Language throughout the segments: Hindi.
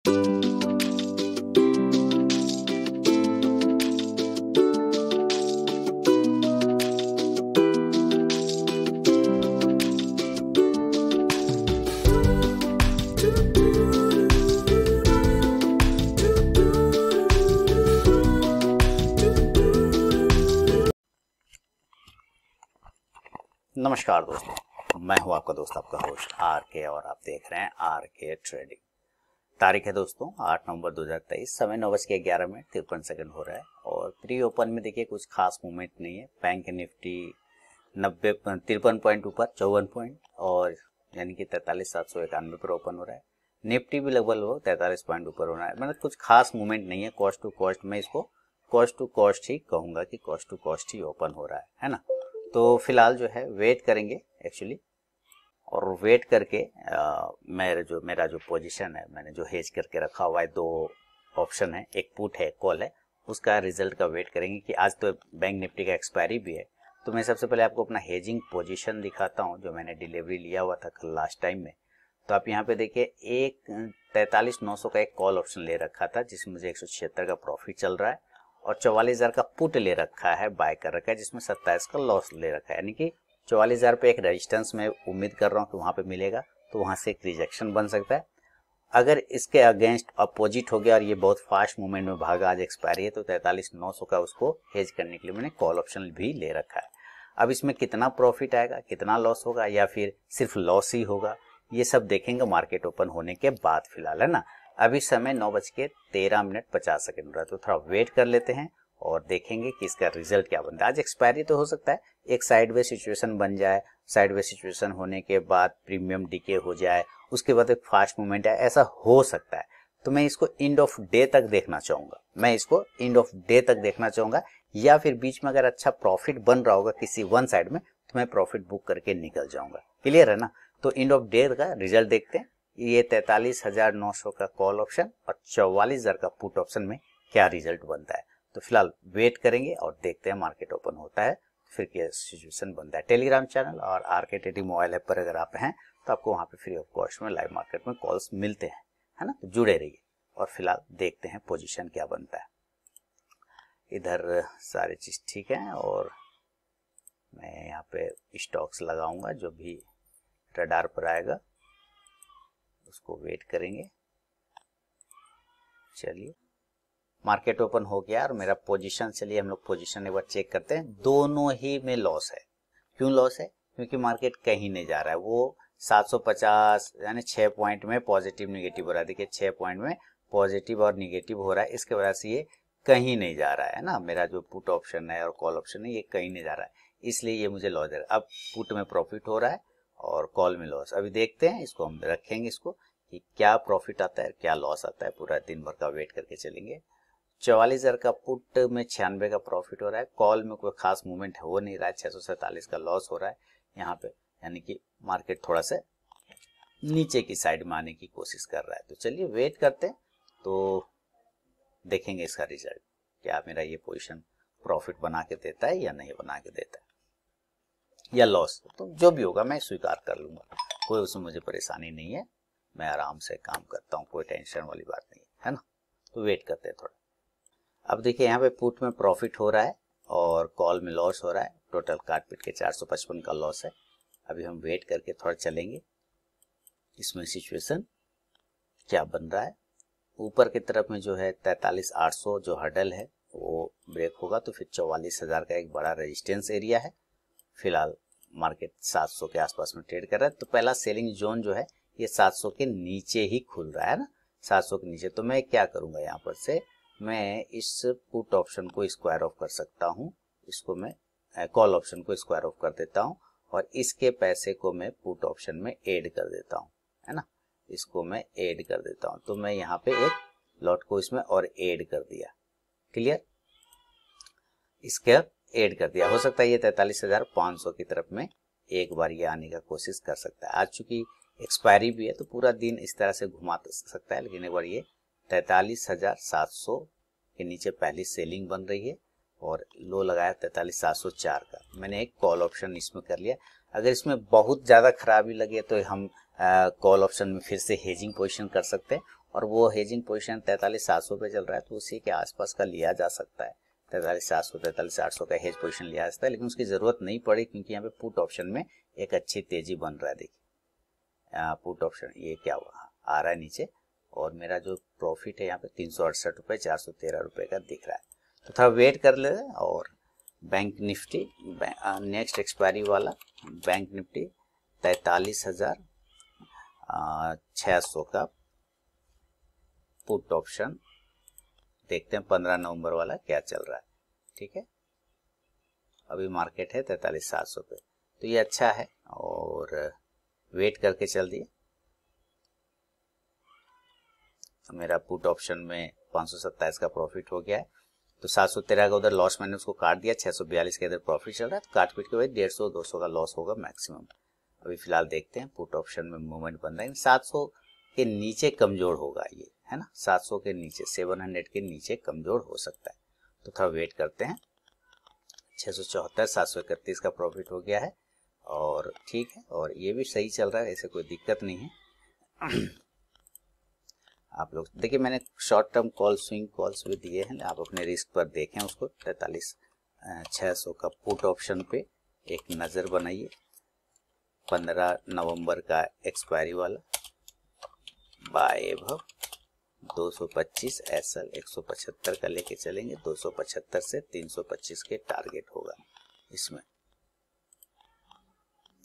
नमस्कार दोस्तों, मैं हूं आपका दोस्त, आपका होस्ट आर के, और आप देख रहे हैं आर के ट्रेडिंग। तारीख है दोस्तों 8 नवंबर 2023, समय 9:11 हो रहा है। और प्री ओपन में देखिए कुछ खास मूवमेंट नहीं है। बैंक निफ्टी 53 पॉइंट ऊपर 54 पॉइंट, और यानी कि 43,791 पर ओपन हो रहा है। निफ्टी भी लगभग 43 पॉइंट ऊपर हो रहा है। मतलब कुछ खास मूवमेंट नहीं है। कॉस्ट टू कॉस्ट में इसको कॉस्ट टू कॉस्ट ही कहूंगा कि कॉस्ट टू कॉस्ट ही ओपन हो रहा है ना। तो फिलहाल जो है वेट करेंगे एक्चुअली, और वेट करके मेरा जो पोजीशन है, मैंने जो हेज करके रखा हुआ है, 2 ऑप्शन है, एक पुट है, कॉल है, उसका रिजल्ट का वेट करेंगे कि आज तो बैंक निफ्टी का एक्सपायरी भी है। तो मैं सबसे पहले आपको अपना हेजिंग पोजीशन दिखाता हूं, जो मैंने डिलीवरी लिया हुआ था कल लास्ट टाइम में। तो आप यहाँ पे देखिए, एक 43,900 का एक कॉल ऑप्शन ले रखा था, जिसमें मुझे 176 का प्रॉफिट चल रहा है, और 44,000 का पुट ले रखा है, बाय कर रखा है, जिसमें 27 का लॉस ले रखा है। यानी कि 44,000 पे एक रेजिस्टेंस में उम्मीद कर रहा हूँ कि वहां पे मिलेगा, तो वहां से एक रिजेक्शन बन सकता है। अगर इसके अगेंस्ट अपोजिट हो गया और ये बहुत फास्ट मूवमेंट में भागा, आज एक्सपायरी है, तो 43,900 का उसको हेज करने के लिए मैंने कॉल ऑप्शन भी ले रखा है। अब इसमें कितना प्रॉफिट आएगा, कितना लॉस होगा, या फिर सिर्फ लॉस ही होगा, ये सब देखेंगे मार्केट ओपन होने के बाद। फिलहाल है ना, अभी समय 9:13:50 हो रहा है, तो थोड़ा वेट कर लेते हैं और देखेंगे कि इसका रिजल्ट क्या बनता है। आज एक्सपायरी तो हो सकता है एक साइडवे सिचुएशन बन जाए, साइडवे सिचुएशन होने के बाद प्रीमियम डीके हो जाए, उसके बाद एक फास्ट मूवमेंट है, ऐसा हो सकता है। तो मैं इसको एंड ऑफ डे तक देखना चाहूंगा, या फिर बीच में अगर अच्छा प्रॉफिट बन रहा होगा किसी वन साइड में, तो मैं प्रॉफिट बुक करके निकल जाऊंगा। क्लियर है ना। तो एंड ऑफ डे का रिजल्ट देखते हैं। ये 43,900 का कॉल ऑप्शन और 44,000 का पुट ऑप्शन में क्या रिजल्ट बनता है। तो फिलहाल वेट करेंगे और देखते हैं मार्केट ओपन होता है फिर क्या सिचुएशन बनता है। टेलीग्राम चैनल और आर के ट्रेडिंग मोबाइल ऐप पर अगर आप हैं, तो आपको वहां पे फ्री ऑफ कॉस्ट में लाइव मार्केट में कॉल्स मिलते हैं, है ना। तो जुड़े रहिए और फिलहाल देखते हैं पोजीशन क्या बनता है। इधर सारी चीज ठीक है, और मैं यहाँ पे स्टॉक्स लगाऊंगा, जो भी रडार पर आएगा उसको वेट करेंगे। चलिए, मार्केट ओपन हो गया और मेरा पोजीशन, चलिए हम लोग पोजीशन एक बार चेक करते हैं। दोनों ही में लॉस है। क्यों लॉस है? क्योंकि मार्केट कहीं नहीं जा रहा है। वो 750 यानी 6 पॉइंट में पॉजिटिव निगेटिव हो रहा है। देखिए 6 पॉइंट में पॉजिटिव और निगेटिव हो रहा है, इसके वजह से ये कहीं नहीं जा रहा है ना। मेरा जो पुट ऑप्शन है और कॉल ऑप्शन है, ये कहीं नहीं जा रहा है, इसलिए ये मुझे लॉस दे रहा है। अब पुट में प्रॉफिट हो रहा है और कॉल में लॉस। अभी देखते हैं, इसको हम रखेंगे इसको कि क्या प्रॉफिट आता है क्या लॉस आता है। पूरा दिन भर का वेट करके चलेंगे। 44,000 का पुट में 96 का प्रॉफिट हो रहा है, कॉल में कोई खास मूवमेंट हो नहीं रहा है, 647 का लॉस हो रहा है यहाँ पे। यानी कि मार्केट थोड़ा सा नीचे की साइड में आने की कोशिश कर रहा है। तो चलिए वेट करते हैं, तो देखेंगे इसका रिजल्ट, क्या मेरा ये पोजीशन प्रॉफिट बना के देता है या नहीं बना के देता है, या लॉस। तो जो भी होगा मैं स्वीकार कर लूंगा, कोई उसमें मुझे परेशानी नहीं है। मैं आराम से काम करता हूँ, कोई टेंशन वाली बात नहीं है ना। तो वेट करते हैं थोड़ा। अब देखिए यहाँ पे पुट में प्रॉफिट हो रहा है और कॉल में लॉस हो रहा है। टोटल काट पीट के 455 का लॉस है। अभी हम वेट करके थोड़ा चलेंगे, इसमें सिचुएशन क्या बन रहा है। ऊपर की तरफ में जो है 43,800 जो हर्डल है वो ब्रेक होगा, तो फिर 44,000 का एक बड़ा रेजिस्टेंस एरिया है। फिलहाल मार्केट 700 के आसपास में ट्रेड कर रहा है। तो पहला सेलिंग जोन जो है ये 700 के नीचे ही खुल रहा है ना, 700 के नीचे। तो मैं क्या करूंगा, यहाँ पर से मैं इस पुट ऑप्शन को स्क्वायर ऑफ कर सकता हूँ। इसको मैं कॉल ऑप्शन को स्क्वायर ऑफ कर देता हूँ, और इसके पैसे को मैं पुट ऑप्शन में ऐड कर देता हूँ, है ना। इसको मैं ऐड कर देता हूँ। तो मैं यहाँ पे एक लॉट को इसमें और ऐड कर दिया। क्लियर, इसके ऐड कर दिया। हो सकता है ये 43,500 की तरफ में एक बार ये आने का कोशिश कर सकता है। आज चूंकि एक्सपायरी भी है तो पूरा दिन इस तरह से घुमा सकता है, लेकिन एक बार ये 43,700 के नीचे पहली सेलिंग बन रही है और लो लगाया 43,704 का। मैंने एक कॉल ऑप्शन इसमें कर लिया। अगर इसमें बहुत ज्यादा खराबी लगे तो हम कॉल ऑप्शन में फिर से हेजिंग पोजीशन कर सकते हैं और वो हेजिंग पोजीशन 43,700 पे चल रहा है, तो उसी के आसपास का लिया जा सकता है। 43,700 43,800 का हेज पोजीशन लिया जा सकता है, लेकिन उसकी जरूरत नहीं पड़ी क्योंकि यहाँ पे पुट ऑप्शन में एक अच्छी तेजी बन रहा है। देखिए पुट ऑप्शन ये क्या हुआ, आ रहा है नीचे, और मेरा जो प्रॉफिट है यहाँ पे 368 रुपये 413 रुपये का दिख रहा है। तो थोड़ा वेट कर ले। और बैंक निफ्टी नेक्स्ट एक्सपायरी वाला बैंक निफ्टी 43,600 का पुट ऑप्शन देखते हैं 15 नवंबर वाला क्या चल रहा है। ठीक है, अभी मार्केट है 43,700 पे, तो ये अच्छा है और वेट करके चल दिए। मेरा पुट ऑप्शन में 527 का प्रॉफिट हो गया है, तो 713 का उधर लॉस मैंने उसको काट दिया, 642 के इधर प्रॉफिट चल रहा है, तो काट पीट के भाई 150-200 का लॉस होगा मैक्सिमम। अभी फिलहाल देखते हैं पुट ऑप्शन में मूवमेंट बन रहा है, 700 के नीचे कमजोर होगा ये, है ना, 700 के नीचे 700 के नीचे कमजोर हो सकता है, तो थोड़ा वेट करते हैं। 674 731 का प्रॉफिट हो गया है और ठीक है, और ये भी सही चल रहा है, ऐसे कोई दिक्कत नहीं है। आप लोग देखिए, मैंने short term call swing calls भी दिए हैं, आप अपने रिस्क पर देखें उसको। 43,600 का पुट ऑप्शन पे एक नज़र बनाइए, 15 नवंबर का एक्सपायरी वाला, बाय भव 225 एसएल 175 का लेके चलेंगे, 275 से 325 के टारगेट होगा। इसमें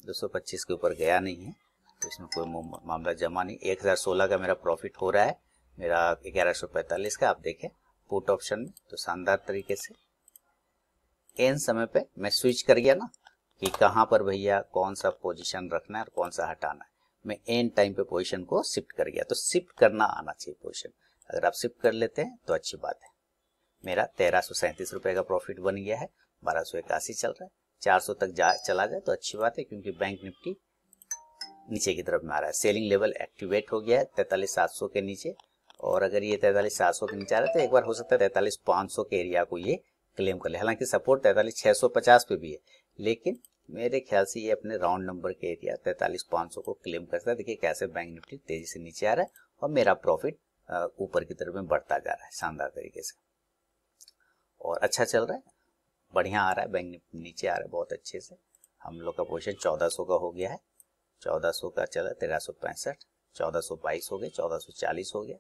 225 के ऊपर गया नहीं है, तो इसमें कोई मामला जमा नहीं। 1016 का मेरा प्रॉफिट हो रहा है, मेरा 1145 का, आप देखें पुट ऑप्शन में, तो शानदार तरीके से एन समय पे मैं स्विच कर गया ना कि कहाँ पर भैया कौन सा पोजीशन रखना है और कौन सा हटाना है, मैं एन टाइम पे पोजीशन को शिफ्ट कर गया। तो शिफ्ट करना आना चाहिए पोजीशन, अगर आप शिफ्ट कर लेते हैं तो अच्छी बात है। मेरा 1337 रुपए का प्रॉफिट बन गया है, 1281 चल रहा है, 400 तक चला जाए तो अच्छी बात है, क्योंकि बैंक निफ्टी नीचे की तरफ में आ रहा है। सेलिंग लेवल एक्टिवेट हो गया है 43,700 के नीचे, और अगर ये 43,700 के नीचे आ रहा है तो एक बार हो सकता है 43,500 के एरिया को ये क्लेम कर ले। हालांकि सपोर्ट 43,650 पे भी है, लेकिन मेरे ख्याल से ये अपने राउंड नंबर के एरिया 43,500 को क्लेम करता है। देखिए कैसे बैंक निफ्टी तेजी से नीचे आ रहा है और मेरा प्रॉफिट ऊपर की तरफ में बढ़ता जा रहा है शानदार तरीके से, और अच्छा चल रहा है, बढ़िया आ रहा है। बैंक निफ्टी नीचे आ रहा है बहुत अच्छे से। हम लोग का पोजीशन 1400 का हो गया है, 1400 का चला, 1365, 1422 हो गए, 1440 हो गया,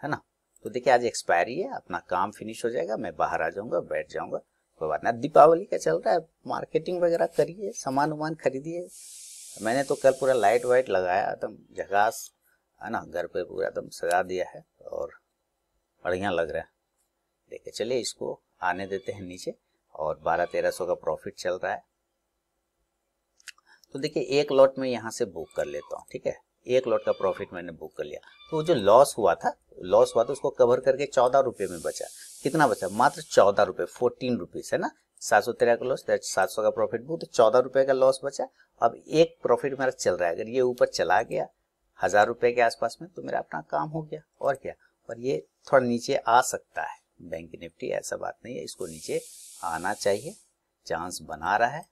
है ना। तो देखिए आज एक्सपायरी है, अपना काम फिनिश हो जाएगा, मैं बाहर आ जाऊंगा, बैठ जाऊंगा, कोई बात नहीं। दीपावली का चल रहा है, मार्केटिंग वगैरह करिए, सामान वामान खरीदिए। मैंने तो कल पूरा लाइट वाइट लगाया एकदम झकास, है ना, घर पे पूरा एकदम सजा दिया है और बढ़िया लग रहा है। देखिए चलिए इसको आने देते हैं नीचे, और 1200-1300 का प्रॉफिट चल रहा है। तो देखिए एक लॉट में यहाँ से बुक कर लेता हूँ, ठीक है, एक लॉट का प्रॉफिट मैंने बुक कर लिया, तो जो लॉस हुआ था उसको कवर करके 14 रुपये में बचा। कितना बचा? मात्र 14 रुपये, 14 रुपीज, है ना। 713 का लॉस, 700 का प्रॉफिट बुक, तो 14 रुपये का लॉस बचा। अब एक प्रॉफिट मेरा चल रहा है, अगर ये ऊपर चला गया 1000 रुपये के आसपास में तो मेरा अपना काम हो गया, और क्या। और ये थोड़ा नीचे आ सकता है बैंक निफ्टी, ऐसा बात नहीं है, इसको नीचे आना चाहिए, चांस बना रहा है,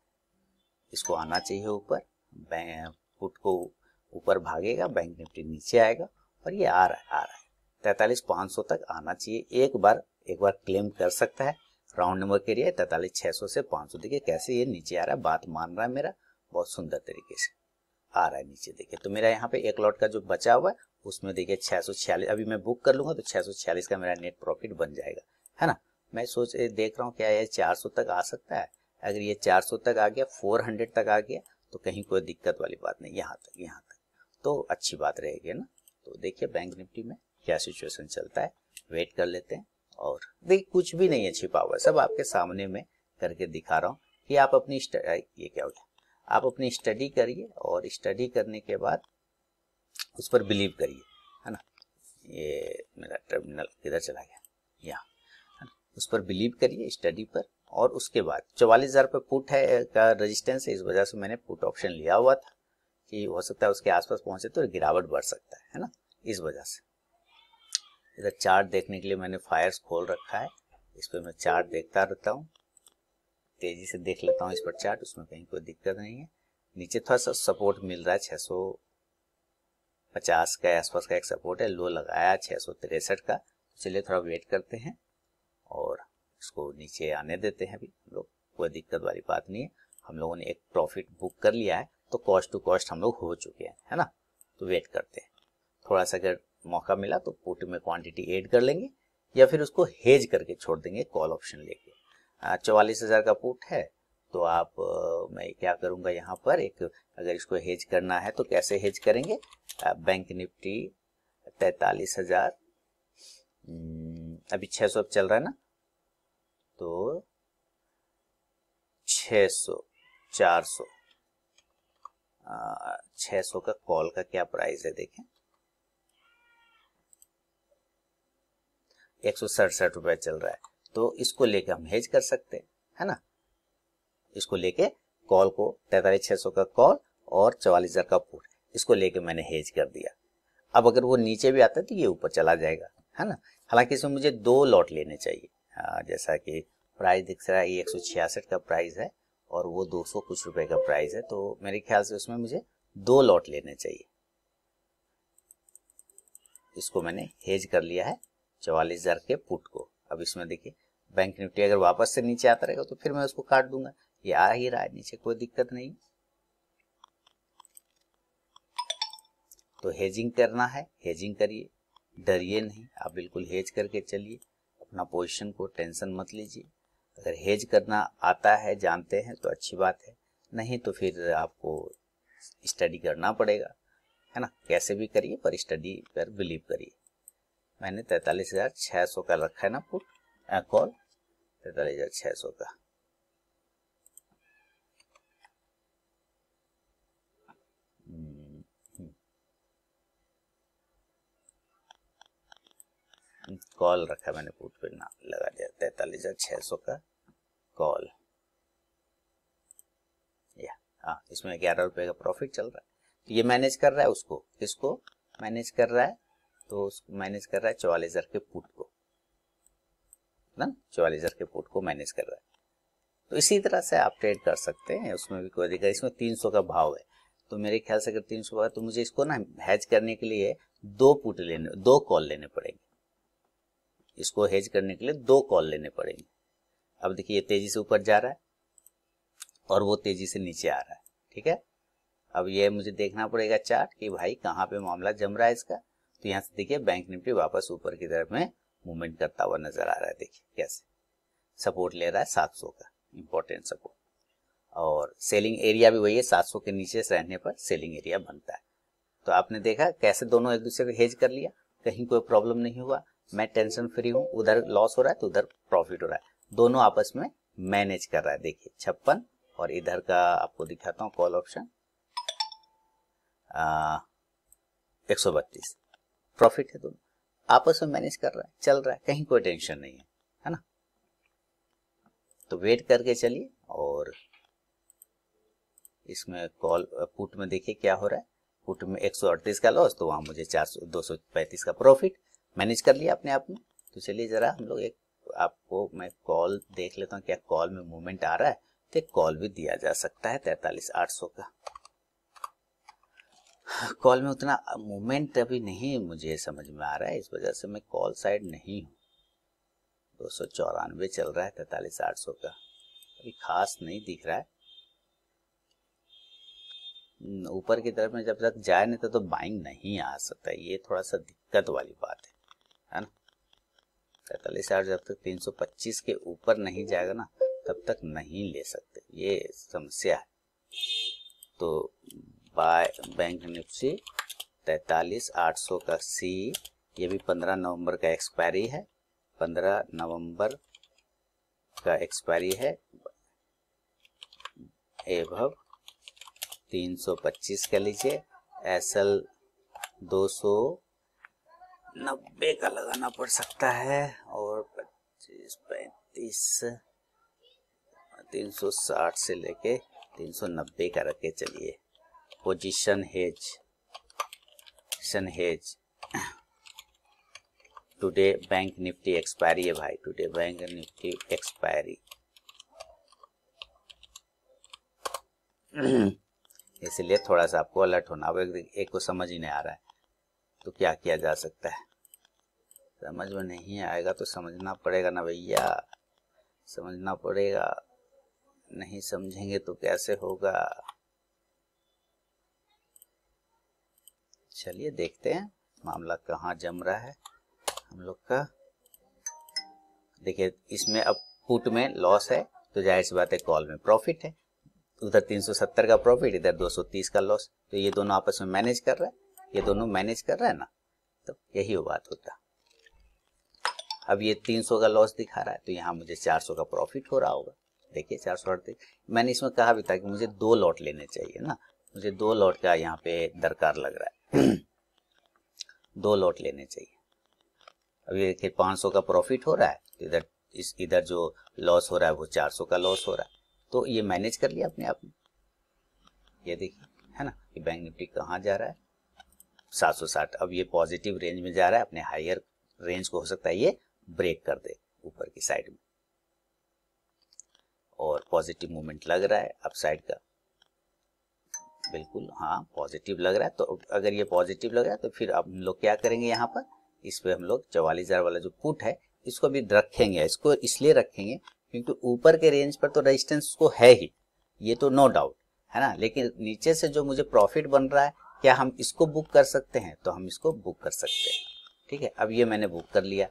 इसको आना चाहिए ऊपर। पुट को ऊपर भागेगा, बैंक निफ्टी नीचे आएगा, और ये आ रहा है 43,500 तक आना चाहिए। एक बार क्लेम कर सकता है, राउंड नंबर के लिए 43,600 से 500। देखिए कैसे ये नीचे आ रहा है, बात मान रहा है मेरा, बहुत सुंदर तरीके से आ रहा है नीचे। देखिए तो मेरा यहाँ पे एक लॉट का जो बचा हुआ है उसमें देखिए 646, अभी मैं बुक कर लूंगा तो 646 का मेरा नेट प्रॉफिट बन जाएगा, है ना। मैं देख रहा हूँ क्या ये 400 तक आ सकता है। अगर ये 400 तक आ गया, 400 तक आ गया, तो कहीं कोई दिक्कत वाली बात नहीं, यहाँ तक तो अच्छी बात रहेगी ना। तो देखिए बैंक निफ्टी में क्या सिचुएशन चलता है, वेट कर लेते हैं। और देखिए कुछ भी नहीं है छिपा हुआ, सब आपके सामने में करके दिखा रहा हूँ कि आप अपनी ये क्या हो गया, आप अपनी स्टडी करिए, और स्टडी करने के बाद उस पर बिलीव करिए, है ना। ये मेरा टर्मिनल किधर चला गया, यहाँ, उस पर बिलीव करिए, स्टडी पर। और उसके बाद 44,000 पे पुट है का रेजिस्टेंस है, इस वजह से मैंने पुट ऑप्शन लिया हुआ था कि हो सकता है उसके आसपास पहुंचे तो गिरावट बढ़ सकता है ना, इस वजह से। इधर चार्ट देखने के लिए मैंने फायर्स खोल रखा है, इस पर मैं चार्ट देखता रहता हूँ, तेजी से देख लेता हूँ इस पर चार्ट, उसमें कहीं कोई दिक्कत नहीं है। नीचे थोड़ा सा सपोर्ट मिल रहा है, 50 के आसपास का एक सपोर्ट है, लो लगाया 663 का। चलिए थोड़ा वेट करते हैं और इसको नीचे आने देते हैं। अभी हम लोग कोई दिक्कत वाली बात नहीं है, हम लोगों ने एक प्रॉफिट बुक कर लिया है, तो कॉस्ट टू कॉस्ट हम लोग हो चुके हैं, है ना। तो वेट करते हैं थोड़ा सा, अगर मौका मिला तो पुट में क्वांटिटी ऐड कर लेंगे या फिर उसको हेज करके छोड़ देंगे कॉल ऑप्शन लेके। 44,000 का पुट है, तो आप मैं क्या करूंगा यहाँ पर, एक अगर इसको हेज करना है तो कैसे हेज करेंगे। बैंक निफ्टी 43,000, अभी 600 चल रहा है ना, तो 600 400 600 का कॉल का क्या प्राइस है देखें, 167 रुपए चल रहा है। तो इसको लेके हम हेज कर सकते हैं, है ना। इसको लेके कॉल को 43,600 का कॉल और 44,000 का पुट, इसको लेके मैंने हेज कर दिया। अब अगर वो नीचे भी आता है तो ये ऊपर चला जाएगा, है ना। हालांकि इसमें मुझे 2 लॉट लेने चाहिए। जैसा कि प्राइस दिख रहा है, ये 166 का प्राइस है और वो 200 कुछ रुपए का प्राइस है, तो मेरे ख्याल से उसमें मुझे 2 लॉट लेने चाहिए। इसको मैंने हेज कर लिया है 44,000 के पुट को। अब इसमें देखिए बैंक निफ्टी अगर वापस से नीचे आता रहेगा तो फिर मैं उसको काट दूंगा, ये आ ही रहा है नीचे, कोई दिक्कत नहीं। तो हेजिंग करना है, हेजिंग करिए, डरिए नहीं, आप बिल्कुल हेज करके चलिए, अपना पोजीशन को टेंशन मत लीजिए। अगर हेज करना आता है, जानते हैं, तो अच्छी बात है, नहीं तो फिर आपको स्टडी करना पड़ेगा, है ना। कैसे भी करिए पर स्टडी पर बिलीव करिए। मैंने 43,600 का रखा है ना पुट, कॉल 43,600 का। कॉल रखा मैंने, पुट पे नाम लगा दिया 43,600 का कॉल। या हाँ, इसमें 11 रुपए का प्रॉफिट चल रहा है। तो ये मैनेज कर रहा है उसको, किसको मैनेज कर रहा है, तो उसको मैनेज कर रहा है 44,000 के पुट को ना, 44,000 के पुट को मैनेज कर रहा है। तो इसी तरह से आप ट्रेड कर सकते हैं, उसमें भी कोई दिक्कत। इसमें 300 का भाव है, तो मेरे ख्याल से अगर 300 है तो मुझे इसको ना हेज करने के लिए 2 कॉल लेने पड़ेंगे। इसको हेज करने के लिए 2 कॉल लेने पड़ेंगे। अब देखिए ये तेजी से ऊपर जा रहा है और वो तेजी से नीचे आ रहा है, ठीक है। अब ये मुझे देखना पड़ेगा चार्ट कि भाई कहाँ पे मामला जम रहा है इसका। तो यहाँ से देखिए बैंक निफ्टी वापस ऊपर की तरफ में मूवमेंट करता हुआ नजर आ रहा है। देखिए कैसे सपोर्ट ले रहा है 700 का, इंपॉर्टेंट सपोर्ट, और सेलिंग एरिया भी वही है, 700 के नीचे से रहने पर सेलिंग एरिया बनता है। तो आपने देखा कैसे दोनों एक दूसरे को हेज कर लिया, कहीं कोई प्रॉब्लम नहीं हुआ, मैं टेंशन फ्री हूँ, उधर लॉस हो रहा है तो उधर प्रॉफिट हो रहा है, दोनों आपस में मैनेज कर रहा है। देखिए 56 और इधर का आपको दिखाता हूँ कॉल ऑप्शन 132, प्रॉफिट है, दोनों आपस में मैनेज कर रहा है, चल रहा है, कहीं कोई टेंशन नहीं है ना। तो वेट करके चलिए। और इसमें कॉल पुट में देखिए क्या हो रहा है, पुट में 138 का लॉस, तो वहां मुझे 235 का प्रॉफिट मैनेज कर लिया अपने आप में। तो चलिए जरा हम लोग एक, आपको मैं कॉल देख लेता हूँ, क्या कॉल में मूवमेंट आ रहा है, तो एक कॉल भी दिया जा सकता है 43,800 का। कॉल में उतना मूवमेंट अभी नहीं मुझे समझ में आ रहा है, इस वजह से मैं कॉल साइड नहीं हूँ। 294 चल रहा है 43,800 का, अभी खास नहीं दिख रहा है। ऊपर की तरफ में जब तक जाए नहीं तो बाइंग नहीं आ सकता, ये थोड़ा सा दिक्कत वाली बात है ना। 43,800 जब तक 325 के ऊपर नहीं जाएगा ना, तब तक नहीं ले सकते, ये समस्या है। तो बाय बैंक निफ्टी 43,800 का सी, ये भी 15 नवंबर का एक्सपायरी है, 15 नवंबर का एक्सपायरी है। एभव 325 का लीजिए, एसएल 290 का लगाना पड़ सकता है, और 25 35 360 से लेके 390 का रखे चलिए। Position hedge today bank Nifty expiry है भाई, टुडे बैंक निफ्टी एक्सपायरी इसलिए थोड़ा सा आपको अलर्ट होना, अब एक को समझ ही नहीं आ रहा है। तो क्या किया जा सकता है? समझ में नहीं आएगा तो समझना पड़ेगा ना भैया, समझना पड़ेगा, नहीं समझेंगे तो कैसे होगा। चलिए देखते हैं मामला कहाँ जम रहा है हम लोग का। देखिए इसमें अब पुट में लॉस है तो जाहिर सी बात है कॉल में प्रॉफिट है। उधर 370 का प्रॉफिट, इधर 230 का लॉस, तो ये दोनों आपस में मैनेज कर रहा है, ये दोनों मैनेज कर रहा है ना, तो यही वो बात होता है। अब ये 300 का लॉस दिखा रहा है तो यहाँ मुझे 400 का प्रॉफिट हो रहा होगा। देखिए 438, मैंने इसमें कहा भी था कि मुझे 2 लॉट लेने चाहिए ना, मुझे 2 लॉट का यहाँ पे दरकार लग रहा है 2 लॉट लेने चाहिए। अब ये देखिए 500 का प्रॉफिट हो रहा है तो इधर जो लॉस हो रहा है वो 400 का लॉस हो रहा है, तो ये मैनेज कर लिया अपने आप में। ये देखिए है ना कि बैंक निफ्टी कहाँ जा रहा है 760। अब ये पॉजिटिव रेंज में जा रहा है, अपने हायर रेंज को हो सकता है ये ब्रेक कर दे ऊपर की साइड में, और पॉजिटिव मूवमेंट लग रहा है अप साइड का, बिल्कुल हाँ पॉजिटिव लग रहा है। तो अगर ये पॉजिटिव लग रहा है तो फिर अब हम लोग क्या करेंगे, यहाँ पर इस पे हम लोग 44,000 वाला जो पुट है इसको भी रखेंगे। इसको इसलिए रखेंगे क्योंकि ऊपर के रेंज पर तो रेजिस्टेंस को है ही, ये तो नो डाउट है ना, लेकिन नीचे से जो मुझे प्रॉफिट बन रहा है क्या हम इसको बुक कर सकते हैं? तो हम इसको बुक कर सकते हैं। ठीक है, अब ये मैंने बुक कर लिया।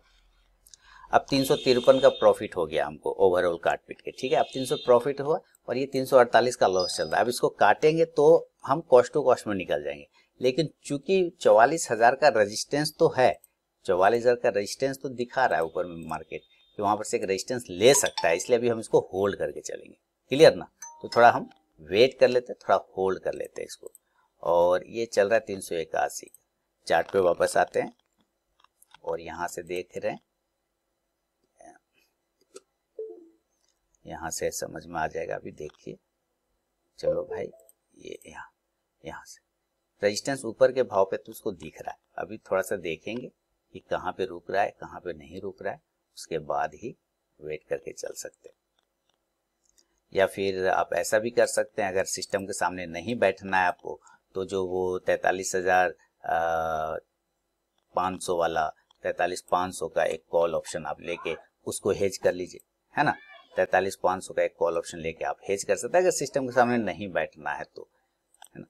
अब 353 का प्रॉफिट हो गया हमको ओवरऑल काट पीट के। ठीक है, अब 300 प्रॉफिट हुआ और ये 348 का लॉस चल रहा है। अब इसको काटेंगे तो हम कॉस्ट टू कॉस्ट में निकल जाएंगे, लेकिन चूंकि 44,000 का रेजिस्टेंस तो है, 44,000 का रेजिस्टेंस तो दिखा रहा है ऊपर में मार्केट कि वहां पर से एक रेजिस्टेंस ले सकता है, इसलिए अभी हम इसको होल्ड करके चलेंगे। क्लियर ना? तो थोड़ा हम वेट कर लेते हैं, थोड़ा होल्ड कर लेते हैं इसको। और ये चल रहा है 381। चार्ट पे वापस आते हैं और यहां से देख रहे हैं, यहां से समझ में आ जाएगा। अभी देखिए, चलो भाई ये यहाँ से रेजिस्टेंस ऊपर के भाव पे तो उसको दिख रहा है। अभी थोड़ा सा देखेंगे कि कहाँ पे रुक रहा है कहाँ पे नहीं रुक रहा है, उसके बाद ही वेट करके चल सकते हैं। या फिर आप ऐसा भी कर सकते हैं, अगर सिस्टम के सामने नहीं बैठना है आपको, तो जो वो 43,500 वाला 43,500 का एक कॉल ऑप्शन आप लेके उसको हेज कर लीजिए, है ना। 43,500 का एक कॉल ऑप्शन लेके आप हेज कर सकते हैं अगर सिस्टम के सामने नहीं बैठना है तो, है ना।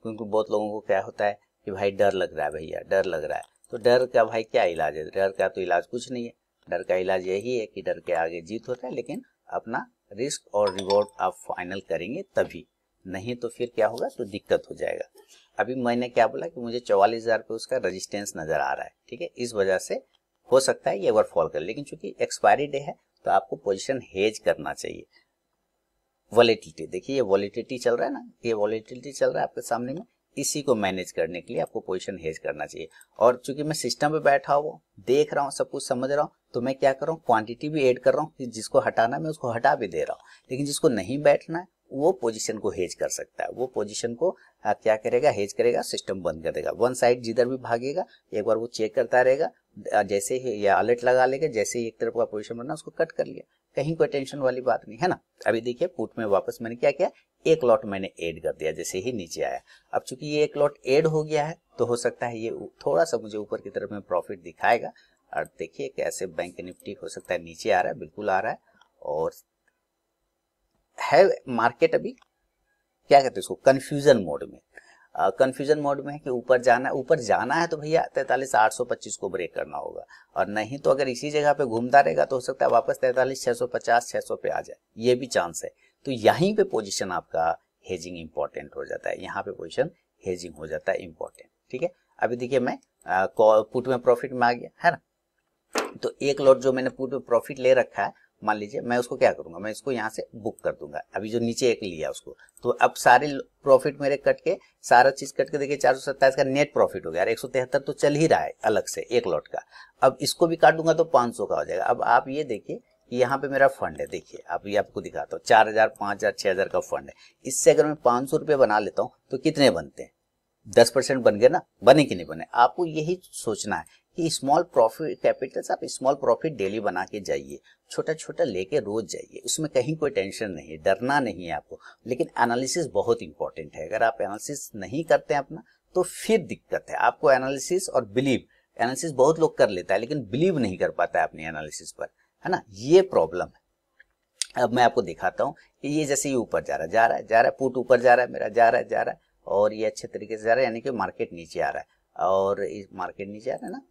क्योंकि बहुत लोगों को क्या होता है कि भाई डर लग रहा है, भैया डर लग रहा है, तो डर का भाई क्या इलाज है? डर का तो इलाज कुछ नहीं है। डर का इलाज यही है कि डर के आगे जीत होता है, लेकिन अपना रिस्क और रिवॉर्ड आप फाइनल करेंगे तभी, नहीं तो फिर क्या होगा, तो दिक्कत हो जाएगा। अभी मैंने क्या बोला कि मुझे 44,000 पे उसका रेजिस्टेंस नजर आ रहा है। ठीक है, इस वजह से हो सकता है ये एक बार फॉल कर, लेकिन चूंकि एक्सपायरी डे है तो आपको पोजीशन हेज करना चाहिए। वॉलेटिलिटी देखिए, ये वॉलेटिलिटी चल रहा है ना, ये वॉलेटिलिटी चल रहा है आपके सामने में, इसी को मैनेज करने के लिए आपको पोजीशन हेज करना चाहिए। और चूंकि मैं सिस्टम पे बैठा हुआ देख रहा हूँ, सब कुछ समझ रहा हूँ, तो मैं क्या कर रहा हूँ, क्वांटिटी भी ऐड कर रहा हूँ कि जिसको हटाना मैं उसको हटा भी दे रहा हूँ। लेकिन जिसको नहीं बैठना है वो पोजीशन को हेज कर सकता है, वो पोजीशन को क्या करेगा, हेज करेगा, सिस्टम बंद कर देगा। वन साइड जिधर भी भागेगा एक बार वो चेक करता रहेगा, जैसे ही या अलर्ट लगा लेगा, जैसे ही एक तरफ का पोजीशन बनना उसको कट कर लिया, कहीं कोई टेंशन वाली बात नहीं है ना। अभी देखिए पुट में वापस मैंने क्या किया, एक लॉट मैंने ऐड कर दिया जैसे ही नीचे आया। अब चूंकि ये एक लॉट ऐड हो गया है तो हो सकता है ये थोड़ा सा मुझे ऊपर की तरफ में प्रॉफिट दिखाएगा। और देखिए कैसे बैंक निफ्टी हो सकता है नीचे आ रहा है, बिल्कुल आ रहा है, और है मार्केट अभी क्या कहते हैं उसको, कंफ्यूजन मोड में। कंफ्यूजन मोड में है कि ऊपर जाना है तो भैया 43,825 को ब्रेक करना होगा, और नहीं तो अगर इसी जगह पे घूमता रहेगा तो हो सकता है वापस 43,650 600 पे आ जाए, ये भी चांस है। तो यहीं पे पोजीशन आपका हेजिंग इंपॉर्टेंट हो जाता है, यहाँ पे पोजीशन हेजिंग हो जाता है इंपॉर्टेंट। ठीक है, अभी देखिए मैं पुट में प्रॉफिट में आ गया है ना, तो एक लॉट जो मैंने पुट में प्रॉफिट ले रखा है, मान लीजिए मैं उसको क्या करूंगा, मैं इसको यहाँ से बुक कर दूंगा। अभी जो नीचे एक लिया उसको, तो अब सारे प्रॉफिट मेरे कट के, सारा चीज कट के देखिए 427 का नेट प्रॉफिट हो गया, 173 तो चल ही रहा है अलग से एक लॉट का। अब इसको भी काट दूंगा तो 500 का हो जाएगा। अब आप ये देखिए कि यहाँ पे मेरा फंड है, देखिए अब ये आपको दिखाता हूँ, 4,000 5,000 6,000 का फंड है। इससे अगर मैं 500 रुपये बना लेता हूँ तो कितने बनते हैं, 10% बन गए ना, बने कि नहीं बने। आपको यही सोचना है कि स्मॉल प्रॉफिट कैपिटल आप स्मॉल प्रॉफिट डेली बना के जाइए, छोटा छोटा लेके रोज जाइए, उसमें कहीं कोई टेंशन नहीं है, डरना नहीं है आपको। लेकिन एनालिसिस बहुत इंपॉर्टेंट है, अगर आप एनालिसिस नहीं करते हैं अपना तो फिर दिक्कत है। आपको एनालिसिस और बिलीव, एनालिसिस बहुत लोग कर लेता है लेकिन बिलीव नहीं कर पाता है अपनी एनालिसिस पर, है ना, ये प्रॉब्लम है। अब मैं आपको दिखाता हूँ कि ये जैसे ये ऊपर जा रहा है, पुट ऊपर जा रहा है मेरा, जा रहा है और ये अच्छे तरीके से जा रहा है, यानी कि मार्केट नीचे आ रहा है और मार्केट नीचे आ रहा है ना,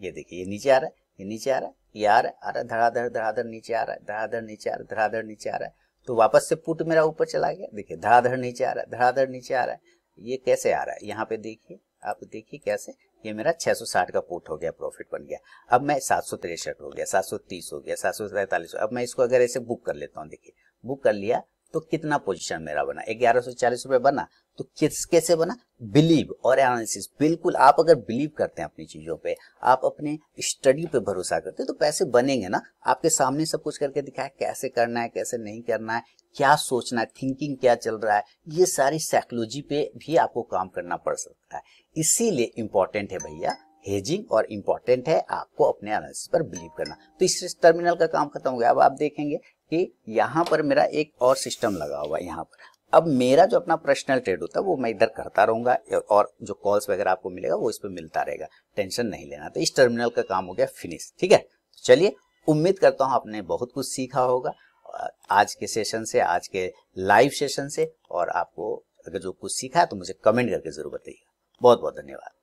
ये देखिए ये नीचे आ रहा है, ये नीचे आ रहा है, ये आ रहा है धड़ाधड़ नीचे आ रहा है, धड़ाधड़ नीचे आ रहा है, धड़ाधड़ नीचे आ रहा है, तो वापस से पुट मेरा ऊपर चला गया, देखिए धड़ाधड़ नीचे आ रहा है, धड़ाधड़ नीचे आ रहा है। ये कैसे आ रहा है, यहाँ पे देखिए, आप देखिए कैसे, ये मेरा 660 का पुट हो गया, प्रॉफिट बन गया। अब मैं 763 हो गया, 730 हो गया, 743। अब मैं इसको अगर ऐसे बुक कर लेता हूँ, देखिए बुक कर लिया तो कितना पोजीशन मेरा बना, 1140 रुपए बना। तो कैसे बना, बिलीव और एनालिसिस। बिल्कुल आप अगर बिलीव करते हैं अपनी चीजों पे, आप अपने स्टडी पे भरोसा करते हैं तो पैसे बनेंगे ना। आपके सामने सब कुछ करके दिखाया कैसे करना है, कैसे नहीं करना है, क्या सोचना है, थिंकिंग क्या चल रहा है, ये सारी साइकोलॉजी पे भी आपको काम करना पड़ सकता है। इसीलिए इंपॉर्टेंट है भैया हेजिंग, और इंपॉर्टेंट है आपको अपने एनालिसिस पर बिलीव करना। तो इस टर्मिनल का काम खत्म हो गया। अब आप देखेंगे कि यहाँ पर मेरा एक और सिस्टम लगा हुआ है यहाँ पर। अब मेरा जो अपना पर्सनल ट्रेड होता है वो मैं इधर करता रहूंगा और जो कॉल्स वगैरह आपको मिलेगा वो इस पर मिलता रहेगा, टेंशन नहीं लेना। तो इस टर्मिनल का काम हो गया फिनिश, ठीक है। चलिए, उम्मीद करता हूँ आपने बहुत कुछ सीखा होगा आज के सेशन से, आज के लाइव सेशन से। और आपको अगर जो कुछ सीखा है तो मुझे कमेंट करके जरूर बताइएगा। बहुत बहुत धन्यवाद।